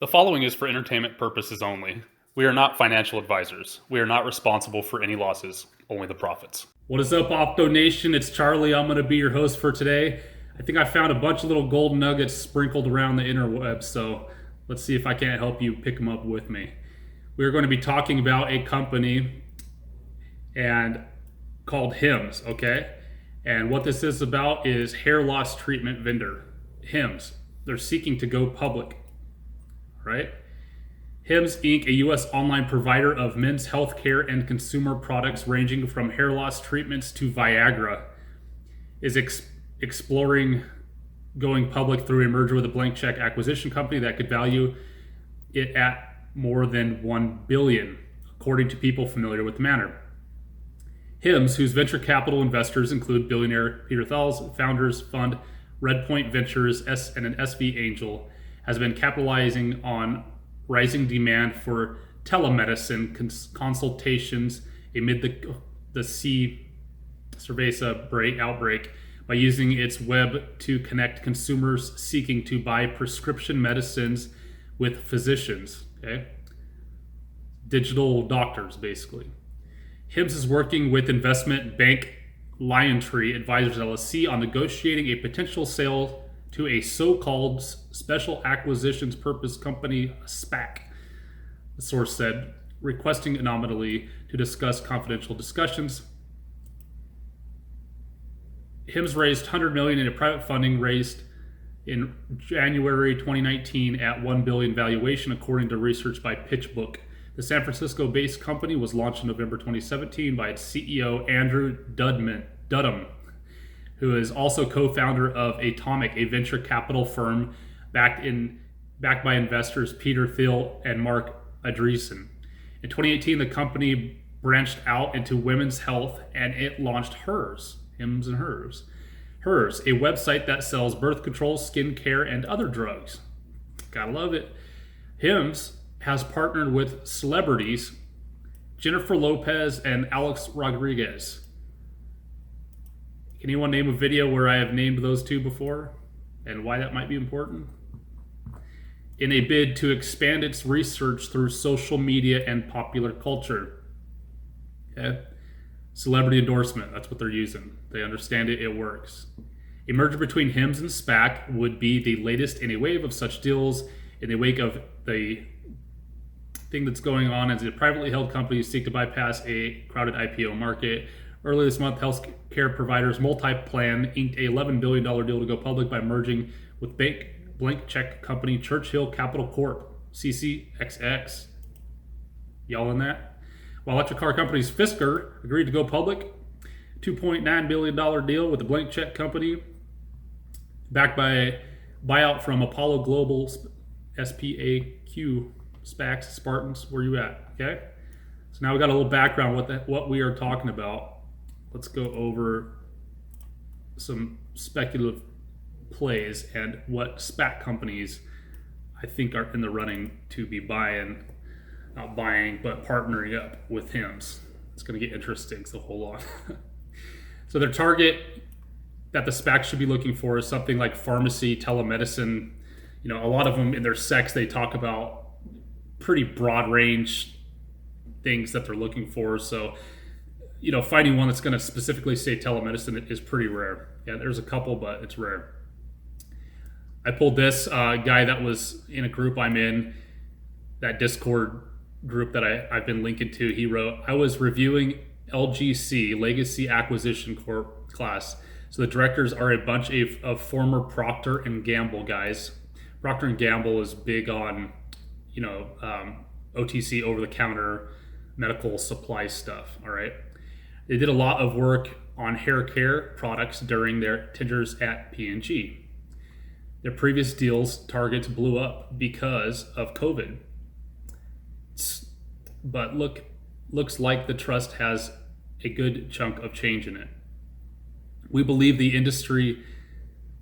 The following is for entertainment purposes only. We are not financial advisors. We are not responsible for any losses, only the profits. What is up, Opto Nation? It's Charlie. I'm going to be your host for today. I think I found a bunch of little golden nuggets sprinkled around the interweb, so let's see if I can't help you pick them up with me. We're going to be talking about a company and called HIMS, okay? And what this is about is hair loss treatment vendor, HIMS. They're seeking to go public, right? HIMS Inc., a U.S. online provider of men's health care and consumer products ranging from hair loss treatments to Viagra, is exploring going public through a merger with a blank check acquisition company that could value it at more than $1 billion, according to people familiar with the matter. HIMS, whose venture capital investors include billionaire Peter Thales, founders fund Redpoint Ventures and an SV Angel, has been capitalizing on rising demand for telemedicine consultations amid the cerveza outbreak by using its web to connect consumers seeking to buy prescription medicines with physicians, okay? Digital doctors, basically. HIMS is working with investment bank Liontree Advisors LLC on negotiating a potential sale to a so-called special acquisitions purpose company, SPAC, the source said, requesting anonymity to discuss confidential discussions. HIMS raised $100 million in a private funding raised in January 2019 at $1 billion valuation, according to research by PitchBook. The San Francisco-based company was launched in November 2017 by its CEO, Andrew Dudum, who is also co-founder of Atomic, a venture capital firm backed by investors Peter Thiel and Mark Andreessen. In 2018, the company branched out into women's health and it launched HERS, HIMS and HERS. HERS, a website that sells birth control, skin care, and other drugs. Gotta love it. HIMS has partnered with celebrities Jennifer Lopez and Alex Rodriguez. Can anyone name a video where I have named those two before and why that might be important? In a bid to expand its research through social media and popular culture. Okay? Celebrity endorsement, that's what they're using. They understand it, it works. A merger between HIMS and SPAC would be the latest in a wave of such deals in the wake of the thing that's going on as the privately held companies seek to bypass a crowded IPO market. Earlier this month, healthcare providers MultiPlan inked a $11 billion deal to go public by merging with blank check company Churchill Capital Corp, CCXX. Y'all in that? While electric car companies Fisker agreed to go public, $2.9 billion deal with the blank check company, backed by buyout from Apollo Global, SPAQ, SPACs, Spartans, where you at? Okay? So now we got a little background what we are talking about. Let's go over some speculative plays and what SPAC companies I think are in the running to be not buying, but partnering up with HIMS. It's going to get interesting, so hold on. So their target that the SPAC should be looking for is something like pharmacy, telemedicine. You know, a lot of them in their secs, they talk about pretty broad range things that they're looking for. So, you know, finding one that's going to specifically say telemedicine is pretty rare. Yeah, there's a couple, but it's rare. I pulled this guy that was in a group I'm in, that Discord group that I've been linking to. He wrote, I was reviewing LGC, Legacy Acquisition Corp class. So the directors are a bunch of former Procter & Gamble guys. Procter & Gamble is big on, you know, OTC, over-the-counter medical supply stuff, all right? They did a lot of work on hair care products during their tenures at P&G. Their previous deals targets blew up because of COVID. But looks like the trust has a good chunk of change in it. We believe the industry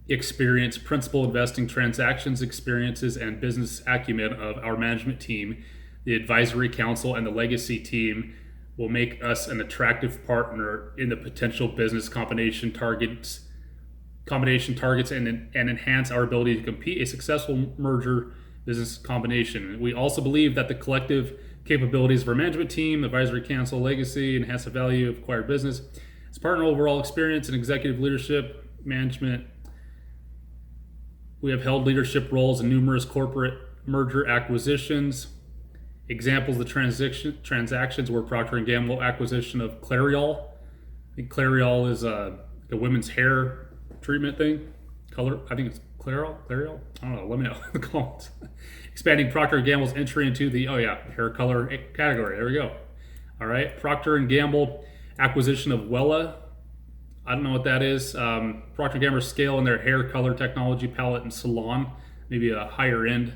experience, principal investing transactions experiences, and business acumen of our management team, the advisory council, and the legacy team will make us an attractive partner in the potential business combination targets and enhance our ability to compete. A successful merger business combination. We also believe that the collective capabilities of our management team, advisory council, legacy, enhance the value of acquired business. As part of our overall experience in executive leadership, management, we have held leadership roles in numerous corporate merger acquisitions. Examples of the transactions were Procter & Gamble acquisition of Clariol. I think Clariol is a women's hair treatment thing. Color, I think it's Clariol? I don't know, let me know in the comments. Expanding Procter & Gamble's entry into the, hair color category. There we go. All right, Procter & Gamble acquisition of Wella. I don't know what that is. Procter & Gamble scale in their hair color technology palette and salon. Maybe a higher end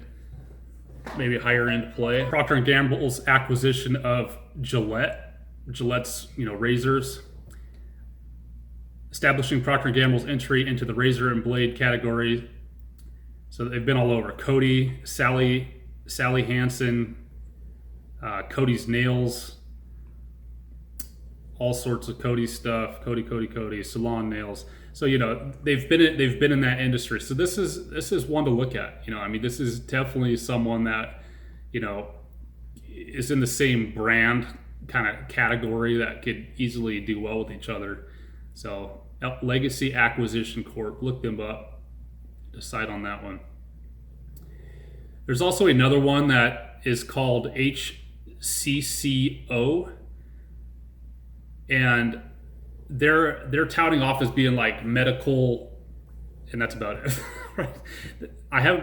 play. Procter & Gamble's acquisition of Gillette's, razors. Establishing Procter & Gamble's entry into the razor and blade category. So they've been all over. Coty, Sally Hansen, Cody's Nails, all sorts of Coty stuff. Coty, salon nails. So they've been in that industry. So this is one to look at. This is definitely someone that is in the same brand kind of category that could easily do well with each other. So Legacy Acquisition Corp, look them up, decide on that one. There's also another one that is called HCCO, and they're touting off as being like medical, and that's about it. Right?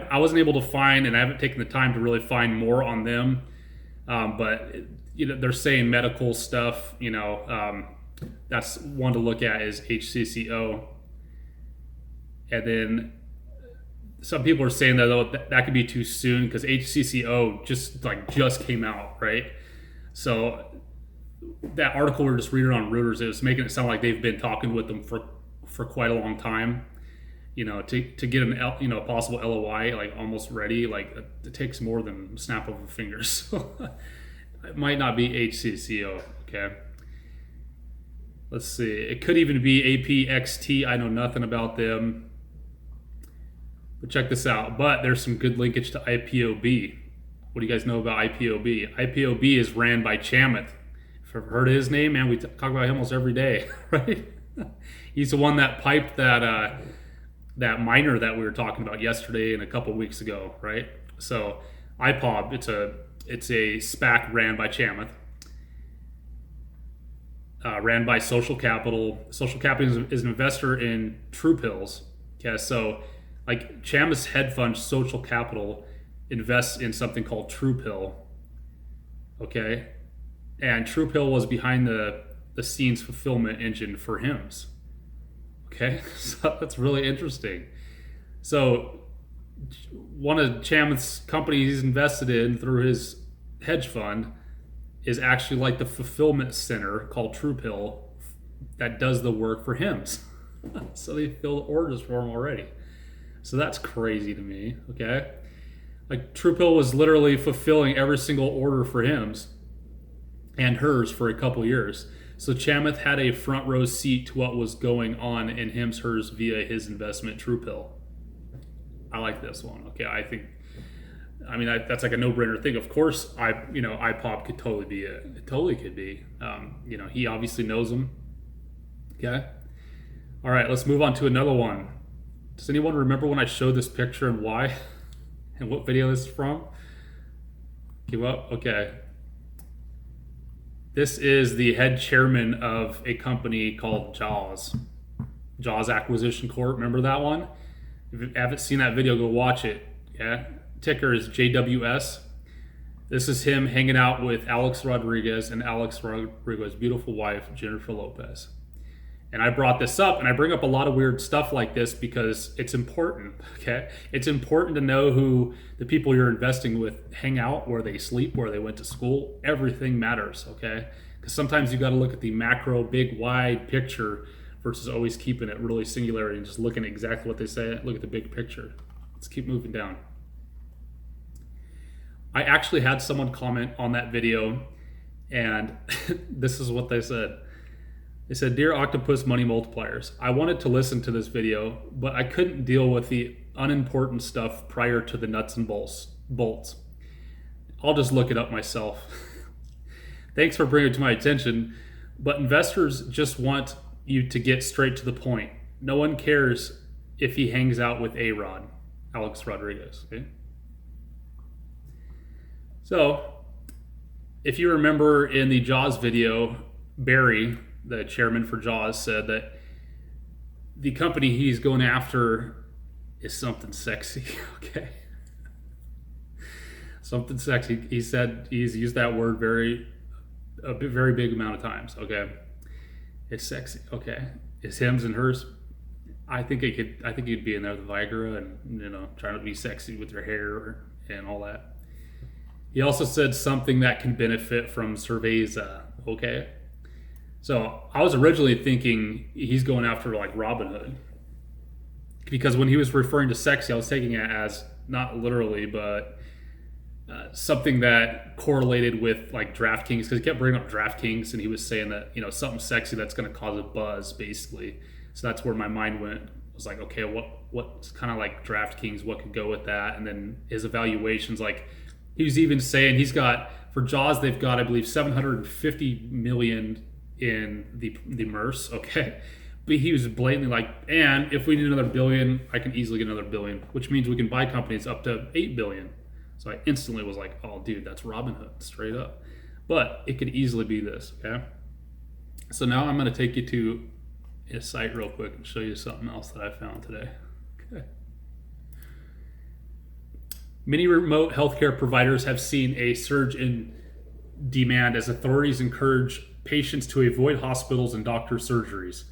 I wasn't able to find, and I haven't taken the time to really find more on them, but they're saying medical stuff. That's one to look at is HCCO. And then some people are saying that could be too soon because HCCO just came out, right? So that article we're just reading on Reuters, it was making it sound like they've been talking with them for quite a long time. To get a possible LOI almost ready, it takes more than a snap of a finger. So it might not be HCCO. Okay. Let's see. It could even be APXT. I know nothing about them. But check this out. But there's some good linkage to IPOB. What do you guys know about IPOB? IPOB is ran by Chamath. If you've heard of his name, man, we talk about him almost every day, right? He's the one that piped that miner that we were talking about yesterday and a couple weeks ago, right? So IPOB, it's a SPAC ran by Chamath. Ran by Social Capital. Social Capital is an investor in True Pills. Okay, so Chamath's hedge fund, Social Capital, invests in something called True Pill. Okay, and True Pill was behind the scenes fulfillment engine for HIMS. Okay, so that's really interesting. So one of Chamath's companies he's invested in through his hedge fund is actually the fulfillment center called TruePill that does the work for HIMS. So they fill orders for him already. So that's crazy to me, okay? TruePill was literally fulfilling every single order for HIMS and hers for a couple years. So Chamath had a front row seat to what was going on in HIMS hers via his investment TruePill. I like this one, okay? That's a no-brainer thing. Of course, IPOB could totally be it. It totally could be. He obviously knows them. Okay. All right, let's move on to another one. Does anyone remember when I showed this picture and why? And what video this is from? Give up? Okay. This is the head chairman of a company called Jaws Acquisition Corp. Remember that one? If you haven't seen that video, go watch it. Okay. Ticker is JWS. This is him hanging out with Alex Rodriguez and Alex Rodriguez's beautiful wife, Jennifer Lopez. And I brought this up, and I bring up a lot of weird stuff like this because it's important, okay? It's important to know who the people you're investing with hang out, where they sleep, where they went to school. Everything matters, okay? Because sometimes you got to look at the macro, big, wide picture versus always keeping it really singular and just looking at exactly what they say. Look at the big picture. Let's keep moving down. I actually had someone comment on that video, and this is what they said. They said, "Dear Octopus Money Multipliers, I wanted to listen to this video, but I couldn't deal with the unimportant stuff prior to the nuts and bolts. bolts. I'll just look it up myself. Thanks for bringing it to my attention, but investors just want you to get straight to the point. No one cares if he hangs out with A-Rod, Alex Rodriguez. Okay? So, if you remember in the Jaws video, Barry, the chairman for Jaws, said that the company he's going after is something sexy. Okay, something sexy. He said he's used that word a very big amount of times. Okay, it's sexy. Okay, it's hims and hers. I think you'd be in there with Viagra and trying to be sexy with your hair and all that. He also said something that can benefit from Cerveza. Okay, so I was originally thinking he's going after like Robin Hood, because when he was referring to sexy, I was taking it as not literally, but something that correlated with like DraftKings, because he kept bringing up DraftKings, and he was saying that something sexy that's going to cause a buzz, basically. So that's where my mind went. I was like, okay, what's kind of like DraftKings? What could go with that? And then his evaluations, like he was even saying he's got, for Jaws, they've got, I believe, 750 million in the MERS. Okay, but he was blatantly like, and if we need another billion, I can easily get another billion, which means we can buy companies up to 8 billion. So I instantly was like, oh, dude, that's Robin Hood, straight up. But it could easily be this, okay? So now I'm going to take you to a site real quick and show you something else that I found today. Okay. Many remote healthcare providers have seen a surge in demand as authorities encourage patients to avoid hospitals and doctor surgeries.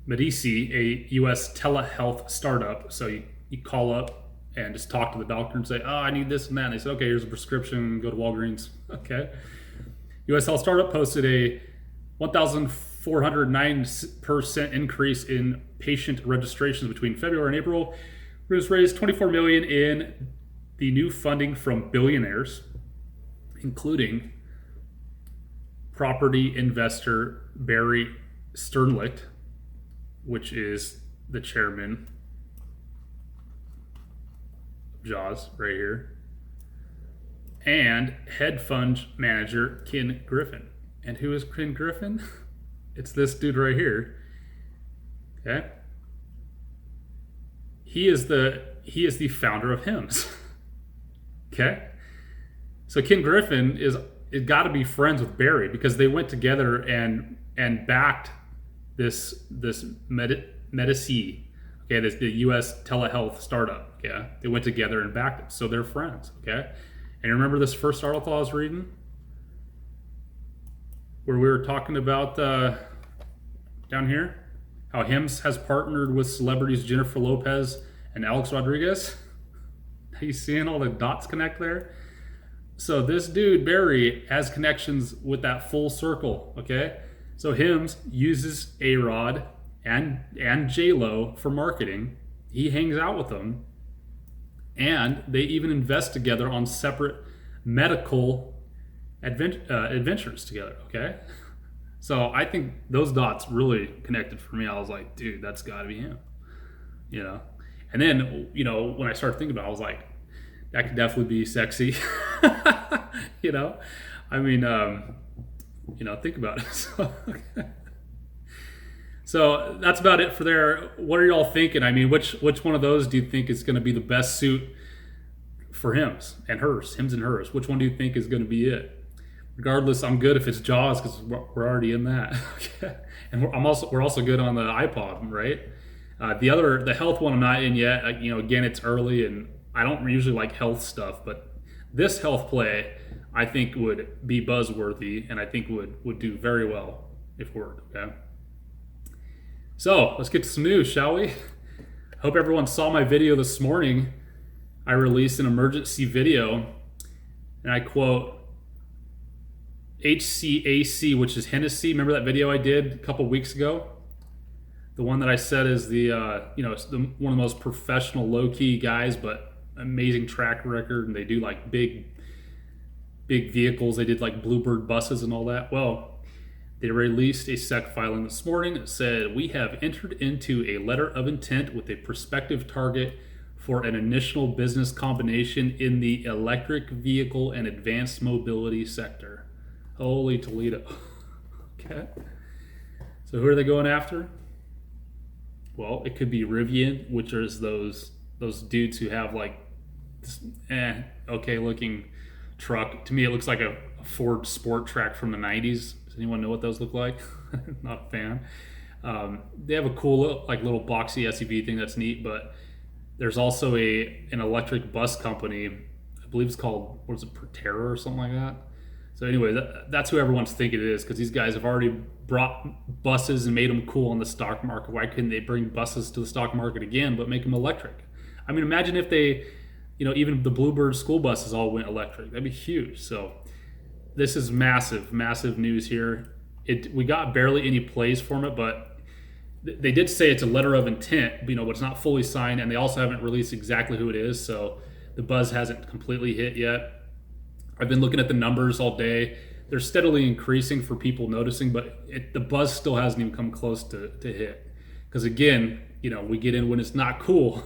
Medici, a U.S. telehealth startup, so you call up and just talk to the doctor and say, oh, I need this and that. And they said, okay, here's a prescription, go to Walgreens. Okay. U.S. Health Startup posted a 1,409% increase in patient registrations between February and April. It was raised $24 million in the new funding from billionaires, including property investor Barry Sternlicht, which is the chairman Jaws right here, and hedge fund manager Ken Griffin. And who is Ken Griffin? It's this dude right here. Okay, he is the founder of HIMS. Okay, so Ken Griffin is got to be friends with Barry, because they went together and backed this Medici. Okay, this the U.S. telehealth startup. Okay, they went together and backed it, so they're friends. Okay, and remember this first article I was reading, where we were talking about down here, how HIMS has partnered with celebrities Jennifer Lopez and Alex Rodriguez. Are you seeing all the dots connect there? So this dude Barry has connections with that full circle. Okay, so HIMS uses A-Rod and J-Lo for marketing. He hangs out with them, and they even invest together on separate medical adventures together. Okay, so I think those dots really connected for me. I was like, dude, that's got to be him. And then when I started thinking about it, I was like, that could definitely be sexy. I mean, think about it. So that's about it for there. What are y'all thinking? I mean, which one of those do you think is going to be the best suit for HIMS and hers? Which one do you think is going to be it? Regardless, I'm good if it's Jaws, because we're already in that. Okay. And we're also good on the IPOB, right? The health one I'm not in yet. Again, it's early, and I don't usually like health stuff, but this health play I think would be buzzworthy, and I think would do very well if worked. Okay. So let's get to some news, shall we? Hope everyone saw my video this morning. I released an emergency video, and I quote HCAC, which is Hennessy. Remember that video I did a couple weeks ago? The one that I said is the it's one of the most professional, low-key guys, but amazing track record, and they do like big vehicles. They did like Bluebird buses and all that. Well, they released a SEC filing this morning that said, we have entered into a letter of intent with a prospective target for an initial business combination in the electric vehicle and advanced mobility sector. Holy Toledo. Okay. So who are they going after? Well, it could be Rivian, which is those dudes who have like this okay looking truck. To me, it looks like a Ford Sport Track from the 90s. Does anyone know what those look like? Not a fan. They have a cool little boxy SUV thing that's neat, but there's also an electric bus company. I believe it's called, what is it, Proterra or something like that. So anyway, that's who everyone's thinking it is, because these guys have already brought buses and made them cool on the stock market. Why couldn't they bring buses to the stock market again, but make them electric? I mean, imagine if they, even the Bluebird school buses all went electric. That'd be huge. So this is massive, massive news here. We got barely any plays from it, but they did say it's a letter of intent, but it's not fully signed, and they also haven't released exactly who it is. So the buzz hasn't completely hit yet. I've been looking at the numbers all day. They're steadily increasing for people noticing, but the buzz still hasn't even come close to hit. Because again, we get in when it's not cool,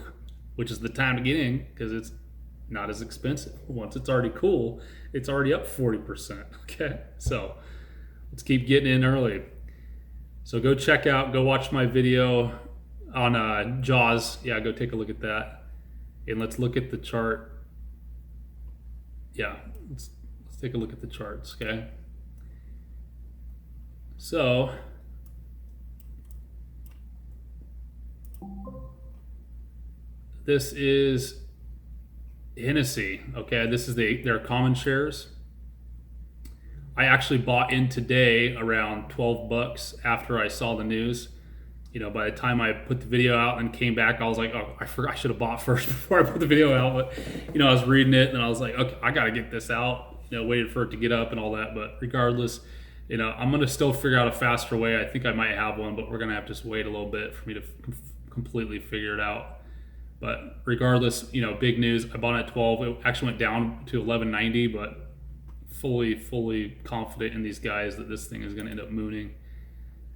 which is the time to get in because it's not as expensive. Once it's already cool, it's already up 40%. Okay, so let's keep getting in early. So go watch my video on Jaws. Yeah, go take a look at that. And let's look at the chart. Yeah, let's take a look at the charts, okay? So this is Hennessy, okay? This is their common shares. I actually bought in today around 12 bucks after I saw the news. By the time I put the video out and came back, I was like, oh, I forgot I should have bought first before I put the video out. But, I was reading it and I was like, okay, I got to get this out, waited for it to get up and all that. But regardless, I'm going to still figure out a faster way. I think I might have one, but we're going to have to just wait a little bit for me to completely figure it out. But regardless, big news. I bought it at 12. It actually went down to 11.90, but fully confident in these guys that this thing is going to end up mooning.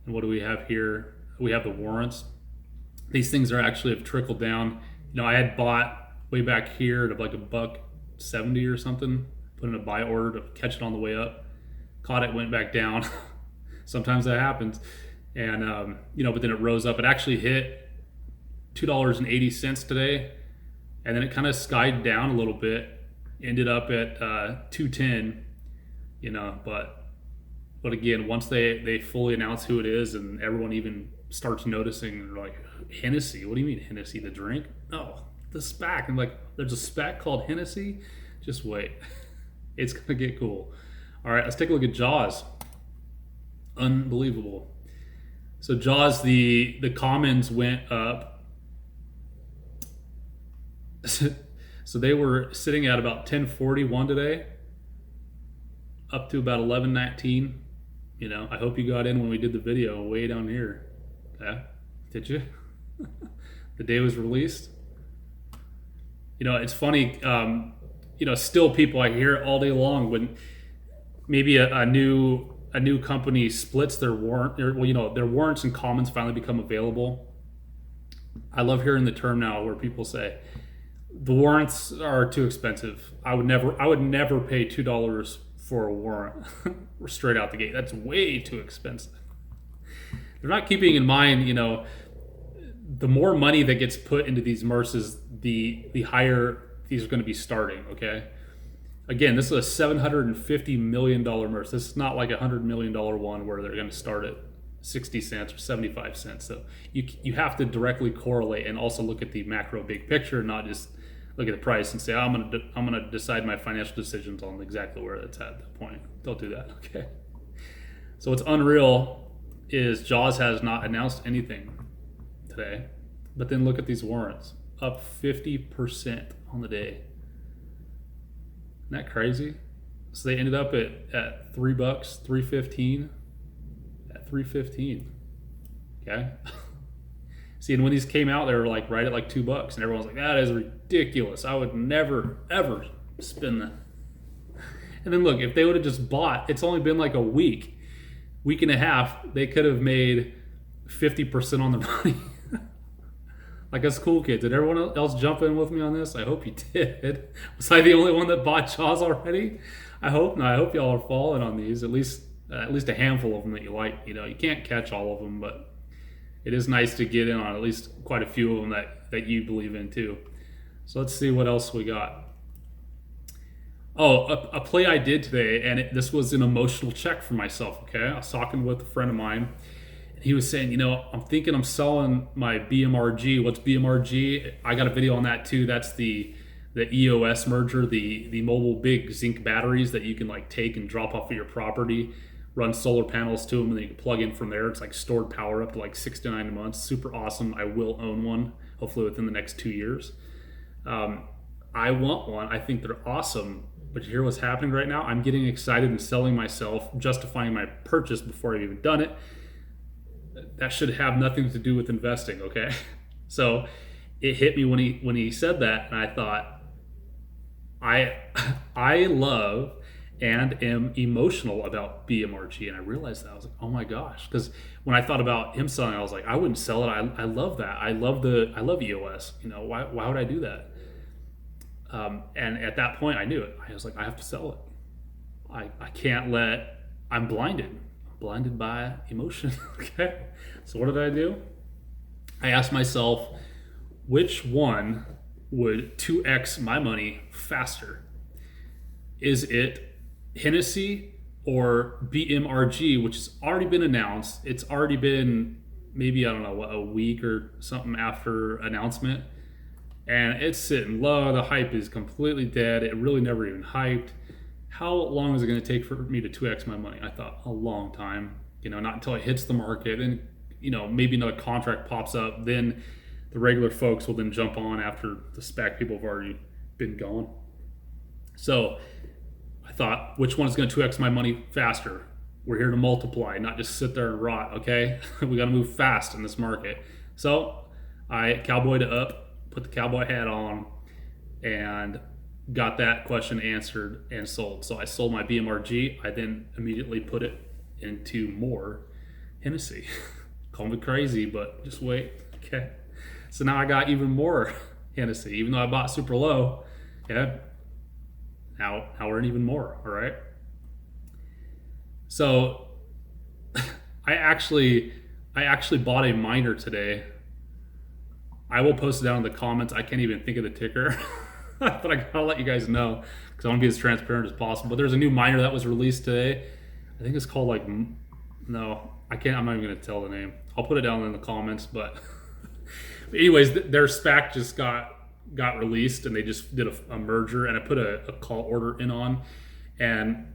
And what do we have here? We have the warrants. These things have trickled down. I had bought way back here at like $1.70 or something, put in a buy order to catch it on the way up, caught it, went back down. Sometimes that happens. And, but then it rose up. It actually hit $2.80 today. And then it kind of skied down a little bit, ended up at $2.10, but again, once they fully announce who it is and everyone even starts noticing, they're like, Hennessy? What do you mean Hennessy, the drink? No, the SPAC. I'm like, there's a SPAC called Hennessy? Just wait. It's going to get cool. All right, let's take a look at Jaws. Unbelievable. So Jaws, the commons went up. So they were sitting at about 1041 today, up to about 1119. I hope you got in when we did the video way down here. Okay, did you? The day was released. It's funny. Still people, I hear it all day long when maybe a new company splits their warrant, their warrants and commons finally become available. I love hearing the term now where people say the warrants are too expensive. I would never pay $2 for a warrant straight out the gate. That's way too expensive. They're not keeping in mind, the more money that gets put into these MERSs, the higher these are going to be starting, okay? Again, this is a $750 million MERS. This is not like a $100 million one where they're going to start at 60 cents or 75 cents. So you have to directly correlate and also look at the macro big picture, not just look at the price and say, I'm gonna decide my financial decisions on exactly where it's at that point. Don't do that, okay? So what's unreal is Jaws has not announced anything today, but then look at these warrants, up 50% on the day. Isn't that crazy? So they ended up at $3, $3.15, at $3.15, okay? See, and when these came out, they were like right at like $2, and everyone's like, that is ridiculous. I would never, ever spend that. And then look, if they would have just bought, it's only been like a week and a half, they could have made 50% on the money. like us cool kids. Did everyone else jump in with me on this? I hope you did. Was I the only one that bought Jaws already? I hope not. I hope y'all are following on these. At least a handful of them that you like. You know, you can't catch all of them, but it is nice to get in on at least quite a few of them that you believe in too. So let's see what else we got. Oh, a play I did today, and this was an emotional check for myself, okay? I was talking with a friend of mine, and he was saying, you know, I'm thinking I'm selling my BMRG. What's BMRG? I got a video on that too. That's the EOS merger, the mobile big zinc batteries that you can like take and drop off of your property, run solar panels to them, and then you can plug in from there. It's like stored power up to like 6 to 9 months. Super awesome. I will own one, hopefully within the next 2 years. I want one. I think they're awesome. But you hear what's happening right now? I'm getting excited and selling myself, justifying my purchase before I've even done it. That should have nothing to do with investing, okay? So it hit me when he said that, and I thought, I love and am emotional about BMRG, and I realized that. I was like, oh my gosh, because when I thought about him selling, I was like, I wouldn't sell it. I love that. I love EOS. You know, why would I do that? And at that point, I knew it. I was like, I have to sell it. I can't let. I'm blinded by emotion. Okay. So what did I do? I asked myself, which one would 2x my money faster? Is it Hennessy or BMRG, which has already been announced? It's already been maybe, I don't know, a week or something after announcement. And it's sitting low. The hype is completely dead. It really never even hyped. How long is it going to take for me to 2x my money? I thought a long time. You know, not until it hits the market, and you know, maybe another contract pops up. Then the regular folks will then jump on after the SPAC people have already been going. So I thought, which one is going to 2x my money faster? We're here to multiply, not just sit there and rot. Okay, we got to move fast in this market. So I cowboyed it up. Put the cowboy hat on, and got that question answered and sold. So I sold my BMRG. I then immediately put it into more Hennessy. Call me crazy, but just wait. Okay. So now I got even more Hennessy, even though I bought super low. Yeah. Now we're in even more. All right. So I actually bought a miner today. I will post it down in the comments. I can't even think of the ticker, but I gotta let you guys know because I want to be as transparent as possible. But there's a new miner that was released today. I think it's called no, I can't. I'm not even gonna tell the name. I'll put it down in the comments. But anyways, their SPAC just got released, and they just did a merger, and I put a call order in on, and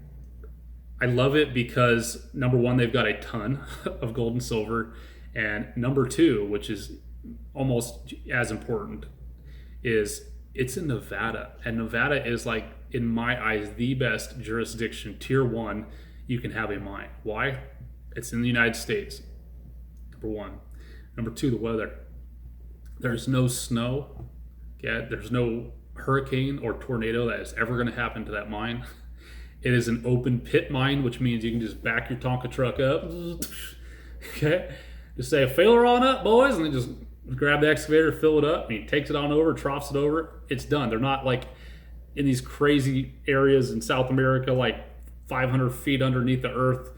I love it because number one, they've got a ton of gold and silver, and number two, which is almost as important, is it's in Nevada, and Nevada is, like, in my eyes, the best jurisdiction, tier 1 you can have a mine. Why? It's in the United States, number one. Number two, the weather. There's no snow. Okay? There's no hurricane or tornado that is ever going to happen to that mine. It is an open pit mine, which means you can just back your Tonka truck up. Okay? Just say, fill her on up, boys, and then just grab the excavator, fill it up, and he takes it on over, troughs it over. It's done. They're not like in these crazy areas in South America, like 500 feet underneath the earth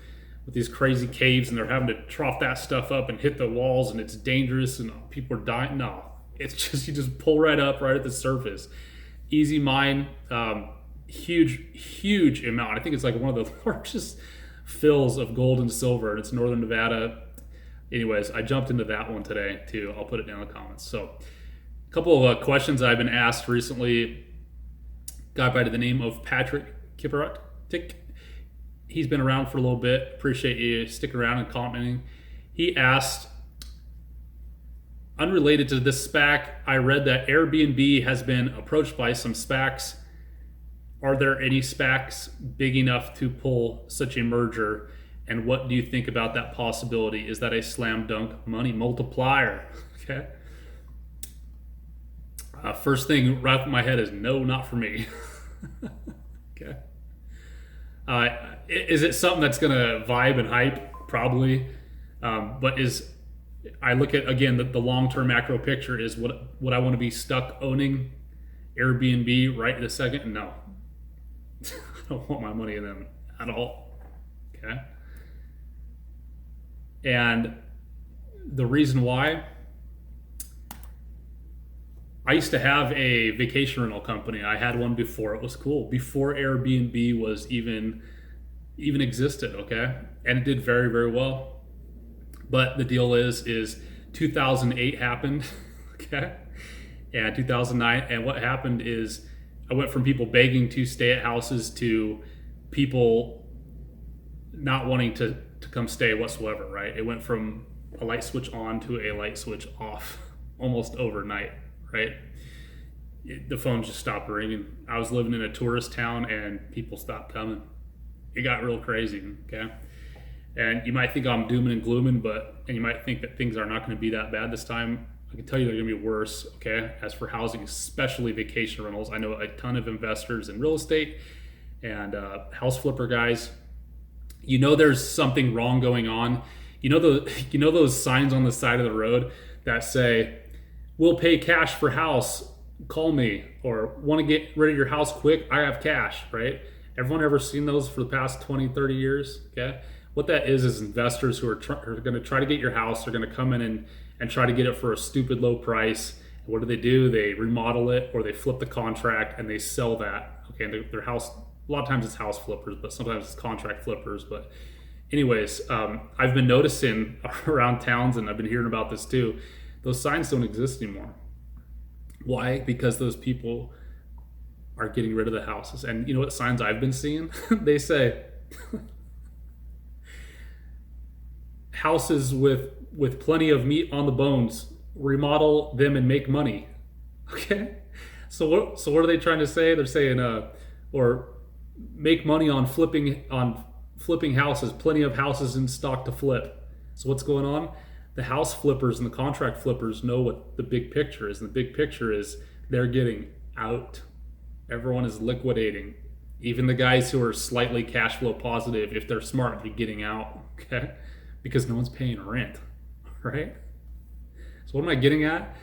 with these crazy caves, and they're having to trough that stuff up and hit the walls, and it's dangerous, and people are dying. No, it's just, you just pull right up right at the surface. Easy mine, huge amount. I think it's like one of the largest fills of gold and silver, and it's northern Nevada. Anyways, I jumped into that one today too. I'll put it down in the comments. So a couple of questions I've been asked recently. Guy by the name of Patrick Kipperut. He's been around for a little bit. Appreciate you sticking around and commenting. He asked, unrelated to this SPAC, I read that Airbnb has been approached by some SPACs. Are there any SPACs big enough to pull such a merger? And what do you think about that possibility? Is that a slam dunk money multiplier? Okay. First thing right off my head is no, not for me. Okay. Is it something that's going to vibe and hype? Probably. But is I look at, again, the long-term macro picture is what I want to be stuck owning Airbnb right this second? No. I don't want my money in them at all. Okay. And the reason why, I used to have a vacation rental company. I had one before. It was cool. Before Airbnb was even existed, okay? And it did very, very well. But the deal is 2008 happened, okay? And 2009, and what happened is I went from people begging to stay at houses to people not wanting to come stay whatsoever, right? It went from a light switch on to a light switch off almost overnight, right? The phone just stopped ringing. I was living in a tourist town and people stopped coming. It got real crazy, okay? And you might think I'm dooming and glooming, and you might think that things are not going to be that bad this time. I can tell you they're going to be worse, okay? As for housing, especially vacation rentals, I know a ton of investors in real estate and house flipper guys. You know there's something wrong going on. You know those signs on the side of the road that say, "We'll pay cash for house, call me," or "Want to get rid of your house quick? I have cash," right? Everyone ever seen those for the past 20, 30 years, okay? What that is investors who are going to try to get your house. They're going to come in and try to get it for a stupid low price. And what do? They remodel it, or they flip the contract and they sell that. Okay, and their house, a lot of times it's house flippers, but sometimes it's contract flippers. But anyways, I've been noticing around towns, and I've been hearing about this too, those signs don't exist anymore. Why? Because those people are getting rid of the houses. And you know what signs I've been seeing? They say, houses with plenty of meat on the bones, remodel them and make money. Okay, so what are they trying to say? They're saying or make money on flipping houses, plenty of houses in stock to flip. So what's going on? The house flippers and the contract flippers know what the big picture is, and the big picture is they're getting out. Everyone is liquidating. Even the guys who are slightly cash flow positive, if they're smart, they're getting out, okay? Because no one's paying rent, right? So what am I getting at?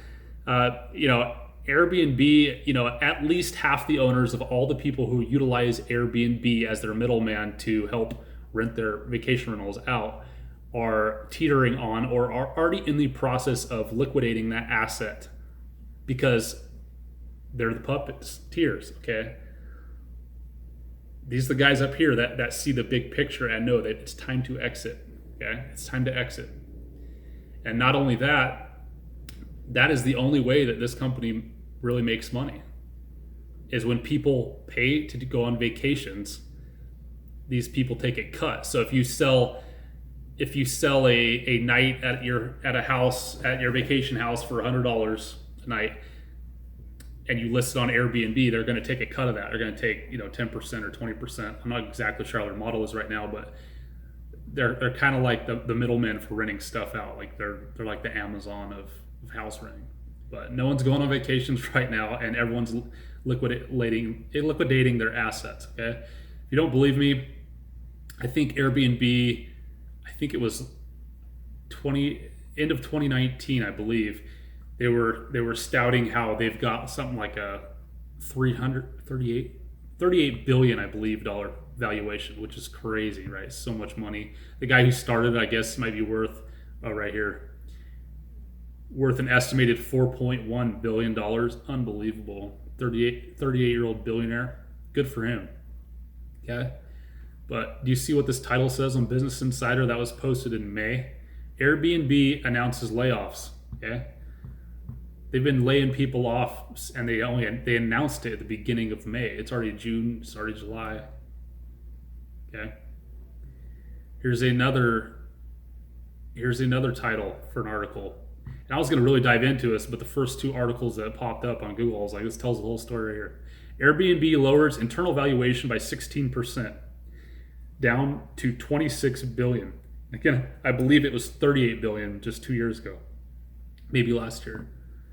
Airbnb, at least half the owners of all the people who utilize Airbnb as their middleman to help rent their vacation rentals out are teetering on or are already in the process of liquidating that asset because they're the puppets, tiers, okay? These are the guys up here that see the big picture and know that it's time to exit. Okay, it's time to exit. And not only that, that is the only way that this company really makes money, is when people pay to go on vacations, these people take a cut. So if you sell a night at your vacation house for $100 a night, and you list it on Airbnb, they're going to take a cut of that. They're going to take 10% or 20%. I'm not exactly sure how their model is right now, but they're kind of like the middlemen for renting stuff out. Like they're like the Amazon of house renting. But no one's going on vacations right now, and everyone's liquidating their assets. Okay, if you don't believe me, I think Airbnb, it was end of 2019, I believe. They were stouting how they've got something like a $38 billion, I believe, dollar valuation, which is crazy, right? So much money. The guy who started it, I guess, might be worth right here, worth an estimated $4.1 billion. Unbelievable. 38-year-old billionaire. Good for him. Okay. But do you see what this title says on Business Insider that was posted in May? Airbnb announces layoffs. Okay. They've been laying people off, and they announced it at the beginning of May. It's already June, it's already July. Okay. Here's another title for an article. And I was going to really dive into this, but the first two articles that popped up on Google, I was like, this tells the whole story here. Airbnb lowers internal valuation by 16%, down to $26 billion. Again, I believe it was $38 billion just 2 years ago, maybe last year.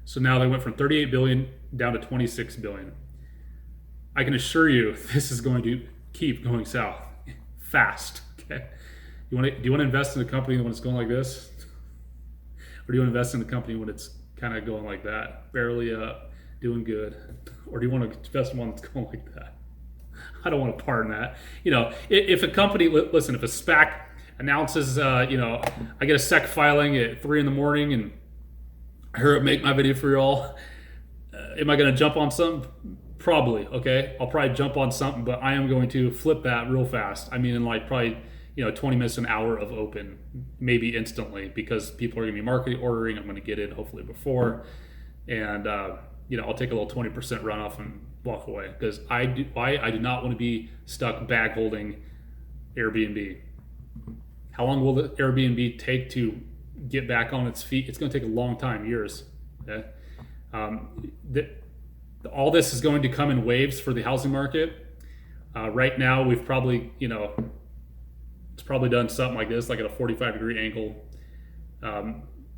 So now they went from $38 billion down to $26 billion. I can assure you this is going to keep going south fast. Okay, do you want to invest in a company when it's going like this? Or do you want to invest in the company when it's kind of going like that, barely doing good? Or do you want to invest in one that's going like that? I don't want to part in that. If a company, listen, if a SPAC announces, I get a SEC filing at 3 in the morning and I hear it make my video for y'all, am I going to jump on something? Probably, okay? I'll probably jump on something, but I am going to flip that real fast. I mean, in like probably, 20 minutes, an hour of open, maybe instantly, because people are going to be marketing, ordering. I'm going to get in hopefully before. And, I'll take a little 20% runoff and walk away, because I do not want to be stuck bag holding Airbnb. How long will the Airbnb take to get back on its feet? It's going to take a long time, years. Okay? All this is going to come in waves for the housing market. Right now, we've probably, it's probably done something like this, like at a 45-degree angle,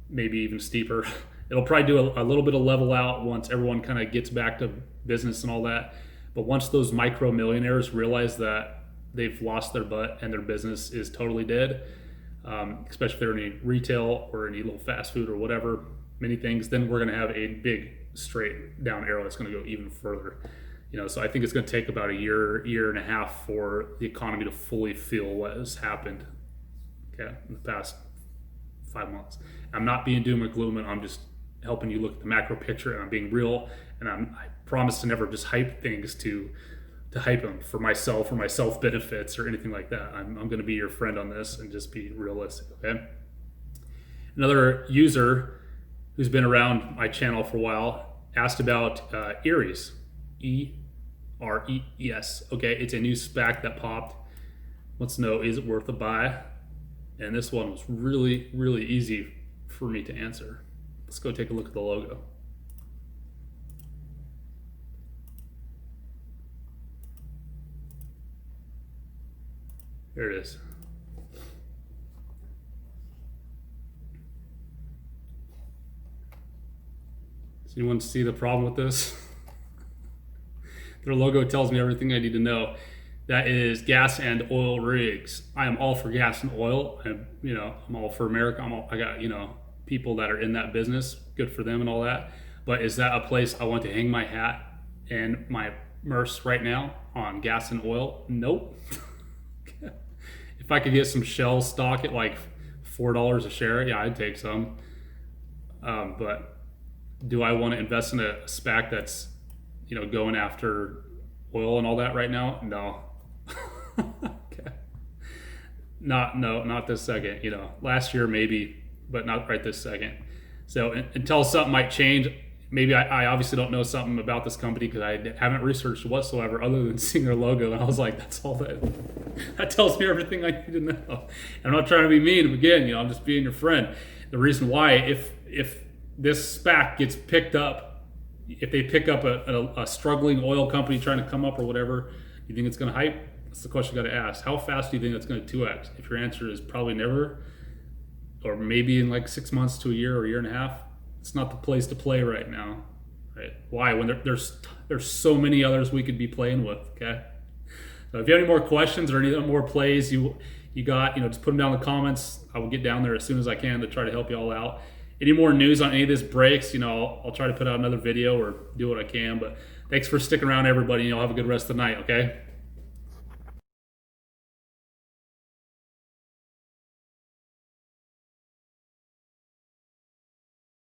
maybe even steeper. It'll probably do a little bit of level out once everyone kind of gets back to business and all that. But once those micro millionaires realize that they've lost their butt and their business is totally dead, especially if they're in any retail or any little fast food or whatever, many things, then we're going to have a big straight down arrow that's going to go even further. So I think it's going to take about a year and a half for the economy to fully feel what has happened, okay, in the past 5 months. I'm not being doom or gloom, and I'm just helping you look at the macro picture, and I'm being real, and I promise to never just hype things to hype them for my self benefits or anything like that. I'm going to be your friend on this and just be realistic, okay? Another user who's been around my channel for a while asked about ERES, ERES. Okay, it's a new SPAC that popped. Wants to know, is it worth a buy? And this one was really, really easy for me to answer. Let's go take a look at the logo. There it is. Does anyone see the problem with this? Their logo tells me everything I need to know. That is gas and oil rigs. I am all for gas and oil. I'm all for America. I got, people that are in that business. Good for them and all that. But is that a place I want to hang my hat and my merce right now on gas and oil? Nope. If I could get some Shell stock at like $4 a share, yeah, I'd take some. But do I want to invest in a SPAC that's, going after oil and all that right now? No. Okay. Not this second. Last year maybe, but not right this second. So until something might change, maybe I obviously don't know something about this company because I haven't researched whatsoever other than seeing their logo, and I was like, that's all that tells me everything I need to know. I'm not trying to be mean. Again, I'm just being your friend. The reason why, if this SPAC gets picked up, if they pick up a struggling oil company trying to come up or whatever, you think it's going to hype? That's the question you got to ask. How fast do you think it's going to 2x? If your answer is probably never, or maybe in like 6 months to a year or a year and a half, it's not the place to play right now, right? Why? When there's so many others we could be playing with, okay? So if you have any more questions or any more plays you got, just put them down in the comments. I will get down there as soon as I can to try to help you all out. Any more news on any of this breaks, I'll try to put out another video or do what I can. But thanks for sticking around, everybody. Have a good rest of the night, okay?